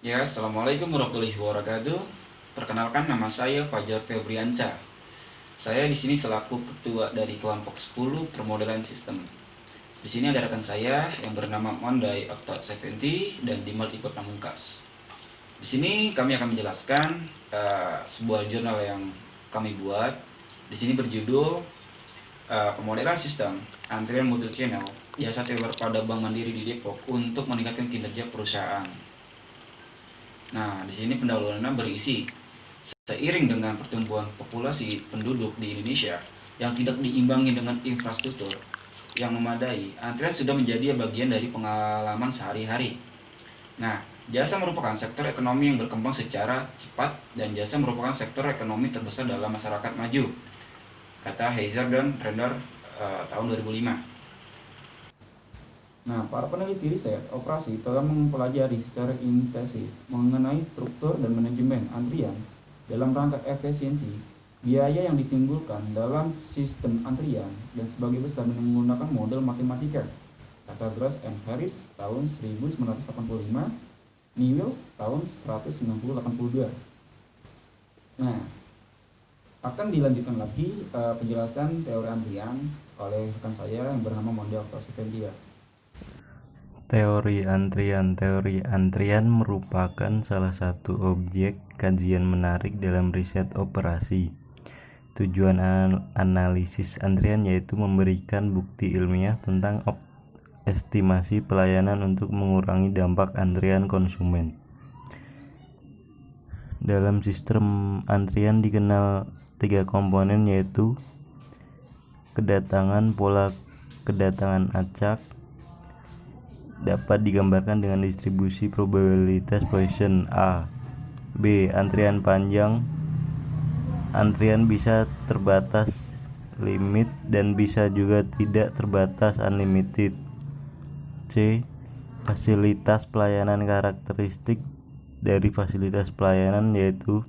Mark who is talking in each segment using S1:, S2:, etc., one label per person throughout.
S1: Ya, Assalamualaikum warahmatullahi wabarakatuh. Perkenalkan, nama saya Fajar Febriansyah. Saya di sini selaku ketua dari kelompok 10 permodalan sistem. Di sini ada rekan saya yang bernama Mondai Okta 70 dan Dimal Ikut Pamungkas. Di sini kami akan menjelaskan sebuah jurnal yang kami buat. Di sini berjudul Pemodelan Sistem Antrian Multi Channel Jasa Teller pada Bank Mandiri di Depok untuk meningkatkan kinerja perusahaan. Nah, di sini pendahuluannya berisi seiring dengan pertumbuhan populasi penduduk di Indonesia yang tidak diimbangi dengan infrastruktur yang memadai, antrian sudah menjadi bagian dari pengalaman sehari-hari. Nah, jasa merupakan sektor ekonomi yang berkembang secara cepat dan jasa merupakan sektor ekonomi terbesar dalam masyarakat maju, kata Heiser dan Render tahun 2005. Nah, para peneliti riset operasi telah mempelajari secara intensif mengenai struktur dan manajemen antrian dalam rangka efisiensi, biaya yang ditimbulkan dalam sistem antrian, dan sebagai besar menggunakan model matematika, kata Gross and Harris tahun 1985, Newell tahun 1982. Nah, akan dilanjutkan lagi penjelasan teori antrian oleh rekan saya yang bernama Mondai Okta 70.
S2: Teori antrian merupakan salah satu objek kajian menarik dalam riset operasi. Tujuan analisis antrian yaitu memberikan bukti ilmiah tentang estimasi pelayanan untuk mengurangi dampak antrian konsumen. Dalam sistem antrian dikenal 3 komponen, yaitu kedatangan, pola kedatangan acak, dapat digambarkan dengan distribusi probabilitas Poisson A. B. Antrian panjang. Antrian bisa terbatas limit dan bisa juga tidak terbatas unlimited. C. Fasilitas pelayanan. Karakteristik dari fasilitas pelayanan yaitu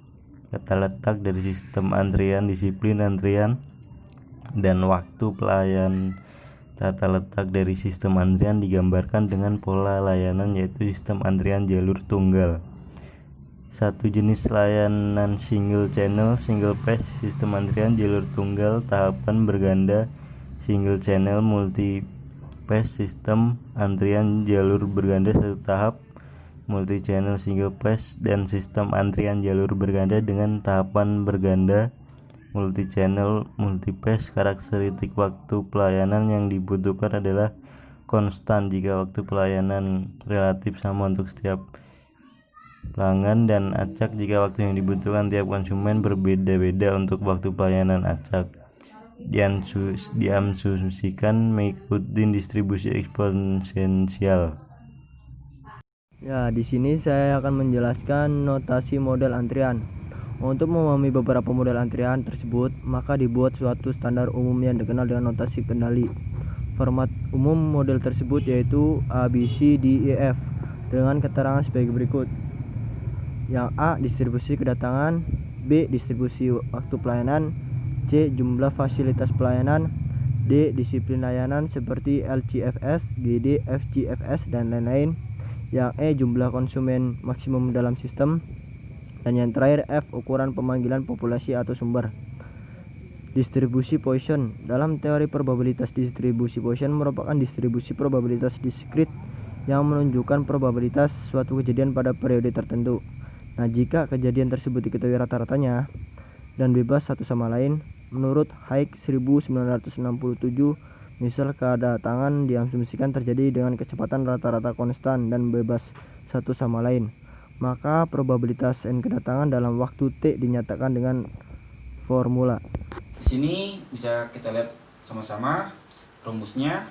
S2: tata letak dari sistem antrian, disiplin antrian, dan waktu pelayan. Tata letak dari sistem antrian digambarkan dengan pola layanan yaitu sistem antrian jalur tunggal. Satu jenis layanan single channel, single phase, sistem antrian jalur tunggal tahapan berganda, single channel, multi phase, sistem antrian jalur berganda satu tahap, multi channel, single phase, dan sistem antrian jalur berganda dengan tahapan berganda, multi channel, multi phase. Karakteristik waktu pelayanan yang dibutuhkan adalah konstan jika waktu pelayanan relatif sama untuk setiap pelanggan, dan acak jika waktu yang dibutuhkan tiap konsumen berbeda-beda untuk waktu pelayanan acak. Diasumsikan mengikuti distribusi eksponensial.
S3: Ya, di sini saya akan menjelaskan notasi model antrian. Untuk memahami beberapa model antrian tersebut, maka dibuat suatu standar umum yang dikenal dengan notasi kendali. Format umum model tersebut yaitu A, B, C, D, E, F dengan keterangan sebagai berikut. Yang A, distribusi kedatangan, B, distribusi waktu pelayanan, C, jumlah fasilitas pelayanan, D, disiplin layanan seperti LCFS, GD, FGFS, dan lain-lain. Yang E, jumlah konsumen maksimum dalam sistem. Dan yang terakhir F, ukuran pemanggilan populasi atau sumber. Distribusi Poisson. Dalam teori probabilitas, distribusi Poisson merupakan distribusi probabilitas diskrit yang menunjukkan probabilitas suatu kejadian pada periode tertentu. Nah, jika kejadian tersebut diketahui rata-ratanya dan bebas satu sama lain, menurut Hayek 1967, misal kedatangan diasumsikan terjadi dengan kecepatan rata-rata konstan dan bebas satu sama lain, maka probabilitas N kedatangan dalam waktu T dinyatakan dengan formula.
S1: Di sini bisa kita lihat sama-sama rumusnya,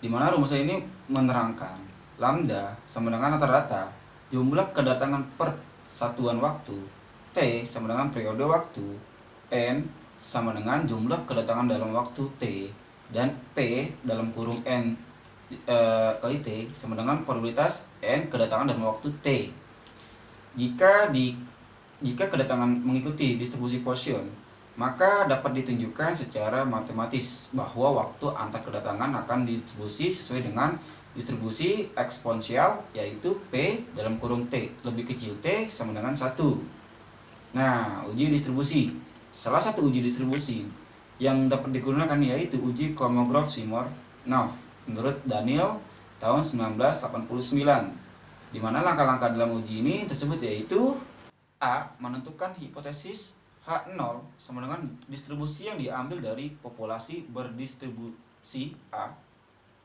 S1: di mana rumusnya ini menerangkan lambda sama dengan rata-rata jumlah kedatangan per satuan waktu, T sama dengan periode waktu, N sama dengan jumlah kedatangan dalam waktu T, dan P dalam kurung N kali T sama dengan probabilitas N kedatangan dalam waktu T. Jika kedatangan mengikuti distribusi Poisson, maka dapat ditunjukkan secara matematis bahwa waktu antar kedatangan akan didistribusi sesuai dengan Distribusi eksponensial yaitu P dalam kurung T lebih kecil T sama dengan 1. Nah, uji distribusi. Salah satu uji distribusi yang dapat digunakan yaitu uji Kolmogorov-Smirnov menurut Daniel tahun 1989. Di mana langkah-langkah dalam uji ini tersebut yaitu A. Menentukan hipotesis H0 sama dengan distribusi yang diambil dari populasi berdistribusi A,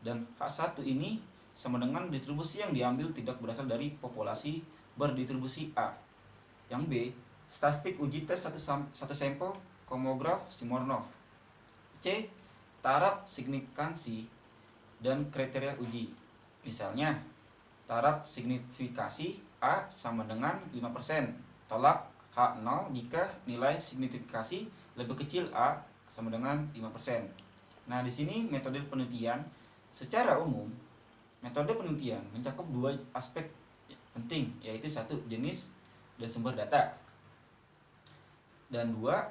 S1: dan H1 ini sama dengan distribusi yang diambil tidak berasal dari populasi berdistribusi A. Yang B. Statistik uji tes satu sampel Kolmogorov-Smirnov. C. Taraf signifikansi dan kriteria uji. Misalnya, taraf signifikasi A sama dengan 5%, tolak H0 jika nilai signifikasi lebih kecil A sama dengan 5%. Nah, di sini metode penelitian secara umum, metode penelitian mencakup dua aspek penting, yaitu satu, jenis dan sumber data, dan dua,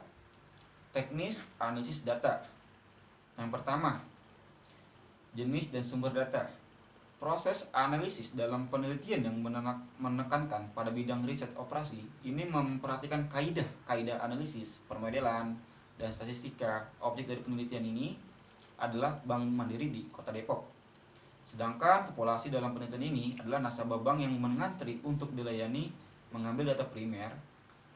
S1: teknis analisis data. Yang pertama, jenis dan sumber data. Proses analisis dalam penelitian yang menekankan pada bidang riset operasi ini memperhatikan kaidah analisis, permodelan, dan statistika. Objek dari penelitian ini adalah Bank Mandiri di Kota Depok. Sedangkan populasi dalam penelitian ini adalah nasabah bank yang mengantri untuk dilayani mengambil data primer.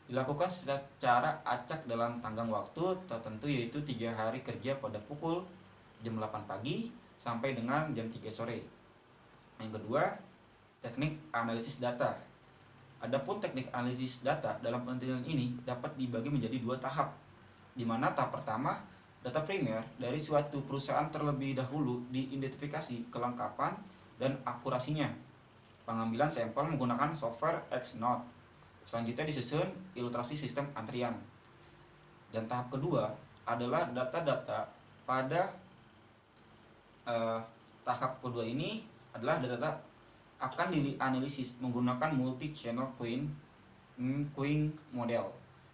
S1: Dilakukan secara acak dalam tenggang waktu tertentu, yaitu 3 hari kerja pada pukul jam 8 pagi sampai dengan jam 3 sore. Yang kedua, teknik analisis data. Adapun teknik analisis data dalam penelitian ini dapat dibagi menjadi 2 tahap, di mana tahap pertama, data primer dari suatu perusahaan terlebih dahulu diidentifikasi kelengkapan dan akurasinya. Pengambilan sampel menggunakan software X-Note. Selanjutnya disusun ilustrasi sistem antrian. Dan tahap kedua adalah data-data pada tahap kedua ini adalah data akan dianalisis menggunakan multi-channel queuing model.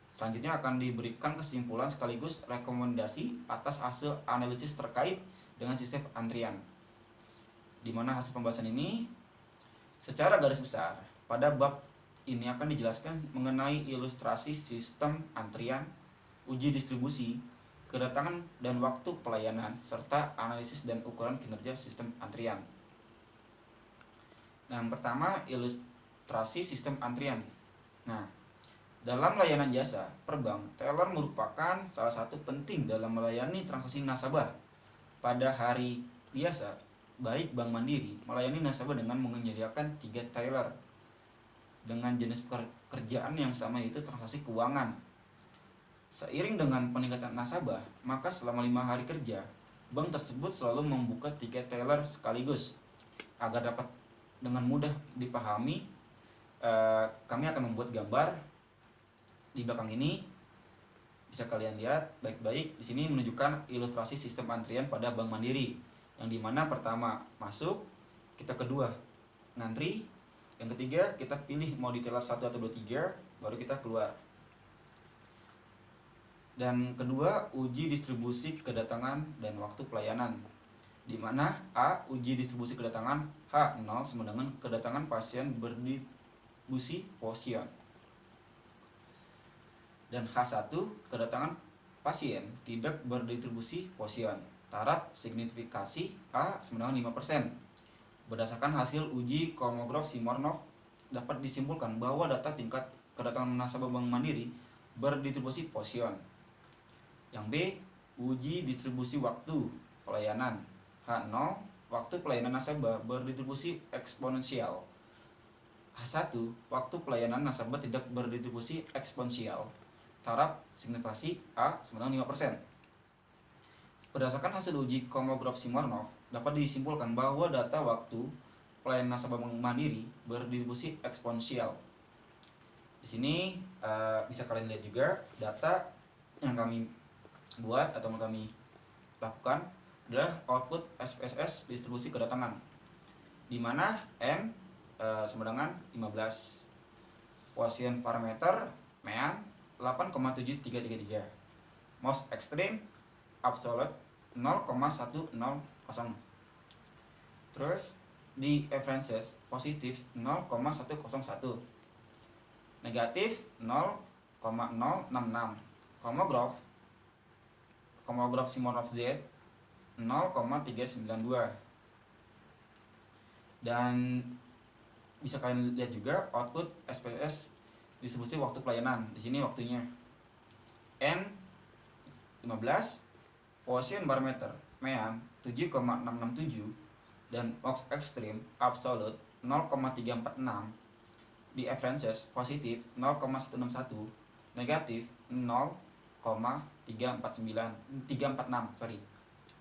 S1: Selanjutnya akan diberikan kesimpulan sekaligus rekomendasi atas hasil analisis terkait dengan sistem antrian. Di mana hasil pembahasan ini secara garis besar pada bab ini akan dijelaskan mengenai ilustrasi sistem antrian, uji distribusi, kedatangan dan waktu pelayanan, serta analisis dan ukuran kinerja sistem antrian. Nah, yang pertama, ilustrasi sistem antrian. Nah, dalam layanan jasa perbank, teller merupakan salah satu penting dalam melayani transaksi nasabah. Pada hari biasa, baik Bank Mandiri melayani nasabah dengan menyediakan 3 teller dengan jenis pekerjaan yang sama, yaitu transaksi keuangan. Seiring dengan peningkatan nasabah, maka selama 5 hari kerja, bank tersebut selalu membuka 3 teller sekaligus. Agar dapat dengan mudah dipahami, kami akan membuat gambar di belakang ini. Bisa kalian lihat baik-baik. Di sini menunjukkan ilustrasi sistem antrian pada Bank Mandiri, yang dimana pertama masuk, kita kedua ngantri, yang ketiga kita pilih mau di teller 1 atau 2, 3, baru kita keluar. Dan kedua, uji distribusi kedatangan dan waktu pelayanan, di mana A. Uji distribusi kedatangan H0 sama dengan kedatangan pasien berdistribusi posien, dan H1 kedatangan pasien tidak berdistribusi posien. Taraf signifikasi A sama dengan 5%. Berdasarkan hasil uji Kolmogorov-Smirnov dapat disimpulkan bahwa data tingkat kedatangan nasabah Bank Mandiri berdistribusi posien. Yang B. Uji distribusi waktu pelayanan H0, waktu pelayanan nasabah berdistribusi eksponensial. H1, waktu pelayanan nasabah tidak berdistribusi eksponensial. Taraf signifikasi A sama dengan 5%. Berdasarkan hasil uji Kolmogorov-Smirnov dapat disimpulkan bahwa data waktu pelayanan nasabah Bank Mandiri berdistribusi eksponensial. Di sini bisa kalian lihat juga data yang kami buat atau yang kami lakukan adalah output SPSS distribusi kedatangan, di mana N sama dengan 15, Poisson parameter mean 8,7333, most extreme absolute 0,100. Terus di references positif 0,101, negatif 0,066, Kolmogorov Simonov Z 0,392. Dan bisa kalian lihat juga output SPSS distribusi waktu pelayanan. Di sini waktunya N15, position barometer mean 7,667, dan ox extreme absolute 0,346, di references positif 0,161, negatif 0,346,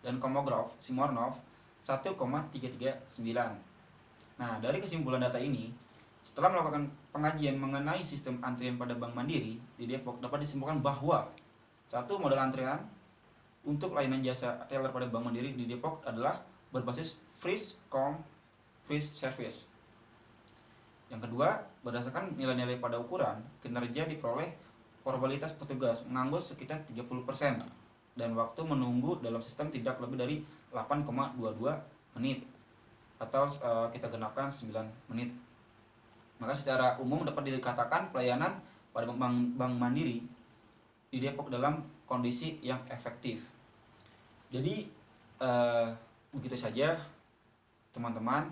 S1: dan Kolmogorov Simonov 1,339. Nah, dari kesimpulan data ini, setelah melakukan pengajian mengenai sistem antrian pada Bank Mandiri di Depok, dapat disimpulkan bahwa satu model antrian untuk layanan jasa teller pada Bank Mandiri di Depok adalah berbasis freeze service. Yang kedua, berdasarkan nilai-nilai pada ukuran, kinerja diperoleh probabilitas petugas menganggur sekitar 30% dan waktu menunggu dalam sistem tidak lebih dari 8,22 menit atau kita gunakan 9 menit. Maka secara umum dapat dikatakan pelayanan pada Bank Mandiri di Depok dalam kondisi yang efektif. Jadi begitu saja teman-teman,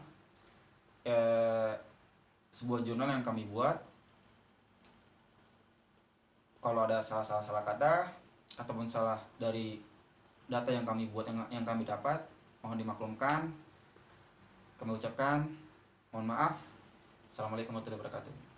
S1: sebuah jurnal yang kami buat. Kalau ada salah kata ataupun salah dari data yang kami buat, yang kami dapat, mohon dimaklumkan. Kami ucapkan mohon maaf. Assalamualaikum warahmatullahi wabarakatuh.